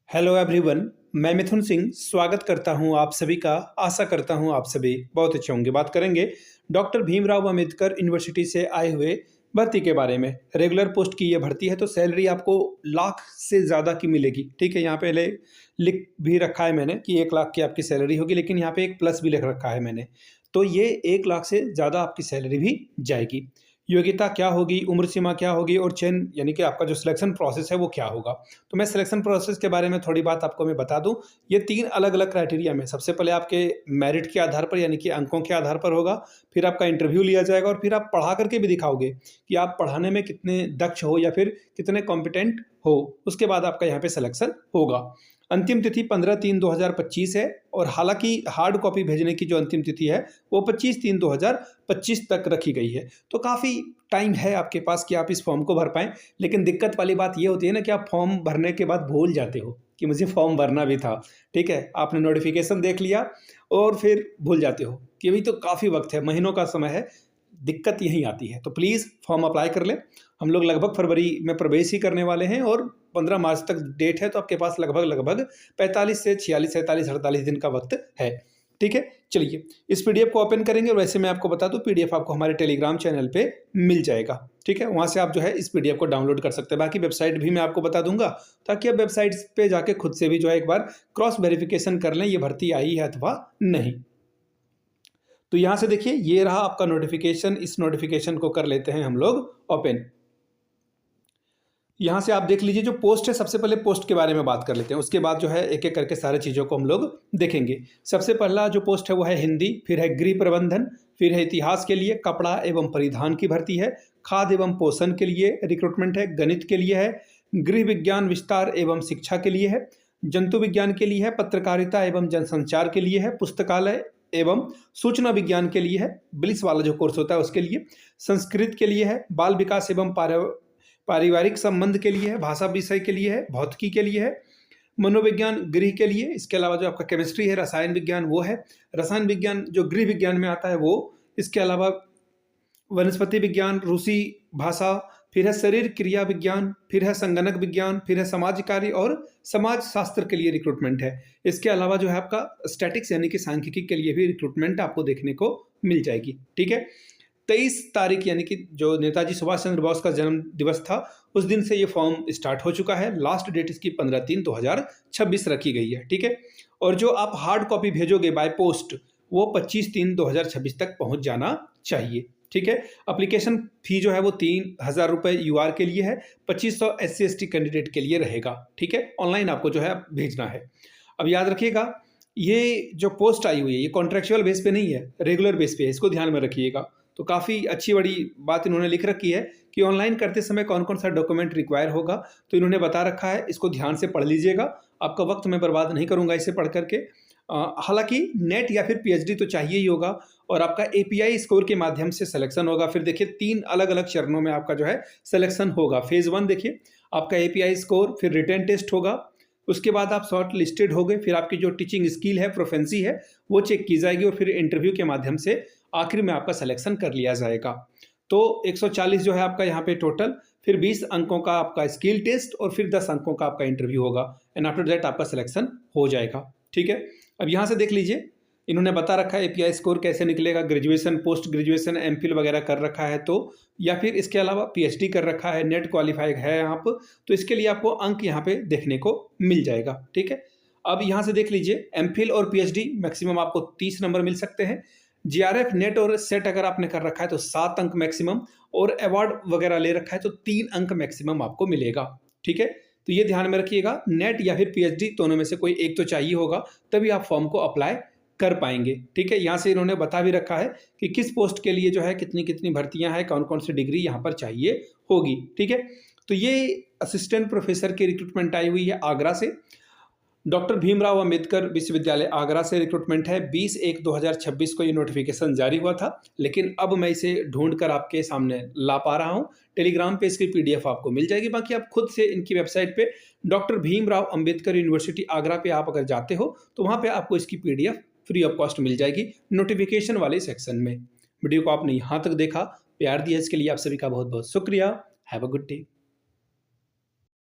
Hello everyone, मैं मिथुन सिंह स्वागत करता हूं आप सभी का। आशा करता हूं आप सभी बहुत अच्छे होंगे। बात करेंगे डॉक्टर भीमराव अंबेडकर यूनिवर्सिटी से आए हुए भर्ती के बारे में। रेगुलर पोस्ट की ये भर्ती है तो सैलरी आपको लाख से ज़्यादा की मिलेगी। ठीक है, यहाँ पहले लिख भी रखा है मैंने कि 1 लाख की आपकी सैलरी होगी, लेकिन यहाँ पे एक प्लस भी लिख रखा है मैंने। तो ये 1 लाख से ज़्यादा आपकी सैलरी भी जाएगी। योग्यता क्या होगी, उम्र सीमा क्या होगी और चयन यानी कि आपका जो सिलेक्शन प्रोसेस है वो क्या होगा। तो मैं सिलेक्शन प्रोसेस के बारे में थोड़ी बात आपको मैं बता दूं। ये 3 अलग-अलग क्राइटेरिया में, सबसे पहले आपके मेरिट के आधार पर यानी कि अंकों के आधार पर होगा, फिर आपका इंटरव्यू लिया जाएगा और फिर आप पढ़ा करके भी दिखाओगे कि आप पढ़ाने में कितने दक्ष हो या फिर कितने कॉम्पिटेंट हो। उसके बाद आपका यहाँ पे सिलेक्शन होगा। अंतिम तिथि 15/3/2025 है और हालांकि हार्ड कॉपी भेजने की जो अंतिम तिथि है वो 25/3/2025 तक रखी गई है। तो काफ़ी टाइम है आपके पास कि आप इस फॉर्म को भर पाएँ। लेकिन दिक्कत वाली बात ये होती है ना कि आप फॉर्म भरने के बाद भूल जाते हो कि मुझे फॉर्म भरना भी था। ठीक है, आपने नोटिफिकेशन देख लिया और फिर भूल जाते हो कि अभी तो काफ़ी वक्त है, महीनों का समय है। दिक्कत यहीं आती है। तो प्लीज़ फॉर्म अप्लाई कर लें। हम लोग लगभग फरवरी में प्रवेश ही करने वाले हैं और 15 मार्च तक डेट है, तो आपके पास लगभग 45 से 46, 47, 48 दिन का वक्त है। ठीक है, चलिए इस पीडीएफ को ओपन करेंगे। और वैसे मैं आपको बता दूं, पीडीएफ आपको हमारे टेलीग्राम चैनल पे मिल जाएगा। ठीक है, वहाँ से आप जो है इस पीडीएफ को डाउनलोड कर सकते हैं। बाकी वेबसाइट भी मैं आपको बता दूंगा, ताकि आप वेबसाइट पे जाके खुद से भी जो है एक बार क्रॉस वेरिफिकेशन कर लें ये भर्ती आई है अथवा नहीं। तो यहाँ से देखिए, ये रहा आपका नोटिफिकेशन। इस नोटिफिकेशन को कर लेते हैं हम लोग ओपन। यहाँ से आप देख लीजिए जो पोस्ट है, सबसे पहले पोस्ट के बारे में बात कर लेते हैं, उसके बाद जो है एक एक करके सारे चीज़ों को हम लोग देखेंगे। सबसे पहला जो पोस्ट है वो है हिंदी, फिर है गृह प्रबंधन, फिर है इतिहास के लिए, कपड़ा एवं परिधान की भर्ती है, खाद्य एवं पोषण के लिए रिक्रूटमेंट है, गणित के लिए है, गृह विज्ञान विस्तार एवं शिक्षा के लिए है, जंतु विज्ञान के लिए है, पत्रकारिता एवं जनसंचार के लिए है, पुस्तकालय एवं सूचना विज्ञान के लिए है, बिलिस वाला जो कोर्स होता है उसके लिए, संस्कृत के लिए है, बाल विकास एवं पारिवारिक संबंध के लिए है, भाषा विषय के लिए है, भौतिकी के लिए है, मनोविज्ञान गृह के लिए। इसके अलावा जो आपका केमिस्ट्री है, रसायन विज्ञान वो है, रसायन विज्ञान जो गृह विज्ञान में आता है वो। इसके अलावा वनस्पति विज्ञान, रूसी भाषा, फिर है शरीर क्रिया विज्ञान, फिर है संगणक विज्ञान, फिर है समाज कार्य और समाज शास्त्र के लिए रिक्रूटमेंट है। इसके अलावा जो है आपका स्टैटिक्स यानी कि सांख्यिकी के लिए भी रिक्रूटमेंट आपको देखने को मिल जाएगी। ठीक है, 23 तारीख यानी कि जो नेताजी सुभाष चंद्र बोस का जन्म दिवस था उस दिन से ये फॉर्म स्टार्ट हो चुका है। लास्ट डेट इसकी 15/3/2026 रखी गई है। ठीक है, और जो आप हार्ड कॉपी भेजोगे बाय पोस्ट वो 25/3/2026 तक पहुंच जाना चाहिए। ठीक है, एप्लीकेशन फी जो है वो 3,000 रुपये यूआर के लिए है, 2500 SC/ST कैंडिडेट के लिए रहेगा। ठीक है, ऑनलाइन आपको जो है भेजना है। अब याद रखिएगा, ये जो पोस्ट आई हुई है ये कॉन्ट्रेक्चुअल बेस पे नहीं है, रेगुलर बेस पे है, इसको ध्यान में रखिएगा। तो काफ़ी अच्छी बड़ी बात इन्होंने लिख रखी है कि ऑनलाइन करते समय कौन कौन सा डॉक्यूमेंट रिक्वायर होगा, तो इन्होंने बता रखा है। इसको ध्यान से पढ़ लीजिएगा, आपका वक्त मैं बर्बाद नहीं करूंगा इसे पढ़ करके। हालांकि नेट या फिर पीएचडी तो चाहिए ही होगा और आपका एपीआई स्कोर के माध्यम से सिलेक्शन होगा। फिर देखिए 3 अलग अलग चरणों में आपका जो है सिलेक्शन होगा। फेज़ 1 देखिए आपका एपीआई स्कोर, फिर रिटन टेस्ट होगा, उसके बाद आप शॉर्ट लिस्टेड हो गए, फिर आपकी जो टीचिंग स्किल है, प्रोफेंसी है वो चेक की जाएगी और फिर इंटरव्यू के माध्यम से आखिर में आपका सिलेक्शन कर लिया जाएगा। तो 140 जो है आपका यहाँ पे टोटल, फिर 20 अंकों का आपका स्किल टेस्ट और फिर 10 अंकों का आपका इंटरव्यू होगा एंड आफ्टर दैट आपका सिलेक्शन हो जाएगा। ठीक है, अब यहाँ से देख लीजिए इन्होंने बता रखा है एपीआई स्कोर कैसे निकलेगा। ग्रेजुएशन, पोस्ट ग्रेजुएशन, एमफिल वगैरह कर रखा है तो, या फिर इसके अलावा पीएचडी कर रखा है, नेट क्वालिफाइड है आप, तो इसके लिए आपको अंक यहाँ पे देखने को मिल जाएगा। ठीक है, अब यहाँ से देख लीजिए एमफिल और पीएचडी मैक्सिमम आपको 30 नंबर मिल सकते हैं। जीआरएफ, नेट और सेट अगर आपने कर रखा है तो 7 अंक मैक्सिमम, और अवार्ड वगैरह ले रखा है तो 3 अंक मैक्सिमम आपको मिलेगा। ठीक है, तो ये ध्यान में रखिएगा, नेट या फिर पीएचडी दोनों में से कोई एक तो चाहिए होगा, तभी आप फॉर्म को अप्लाई कर पाएंगे। ठीक है, यहाँ से इन्होंने बता भी रखा है कि किस पोस्ट के लिए जो है कितनी कितनी भर्तियां हैं, कौन कौन सी डिग्री यहाँ पर चाहिए होगी। ठीक है, तो ये असिस्टेंट प्रोफेसर की रिक्रूटमेंट आई हुई है आगरा से। डॉक्टर भीमराव अंबेडकर विश्वविद्यालय आगरा से रिक्रूटमेंट है। 20/1/2026 को ये नोटिफिकेशन जारी हुआ था, लेकिन अब मैं इसे ढूंढ कर आपके सामने ला पा रहा हूँ। टेलीग्राम पे इसकी पीडीएफ आपको मिल जाएगी। बाकी आप खुद से इनकी वेबसाइट पे डॉक्टर भीमराव अंबेडकर यूनिवर्सिटी आगरा पे आप अगर जाते हो तो वहाँ पे आपको इसकी पीडीएफ फ्री ऑफ कॉस्ट मिल जाएगी नोटिफिकेशन वाले सेक्शन में। वीडियो को आपने यहाँ तक देखा, प्यार दिया, इसके लिए आप सभी का बहुत बहुत शुक्रिया। Have a good day.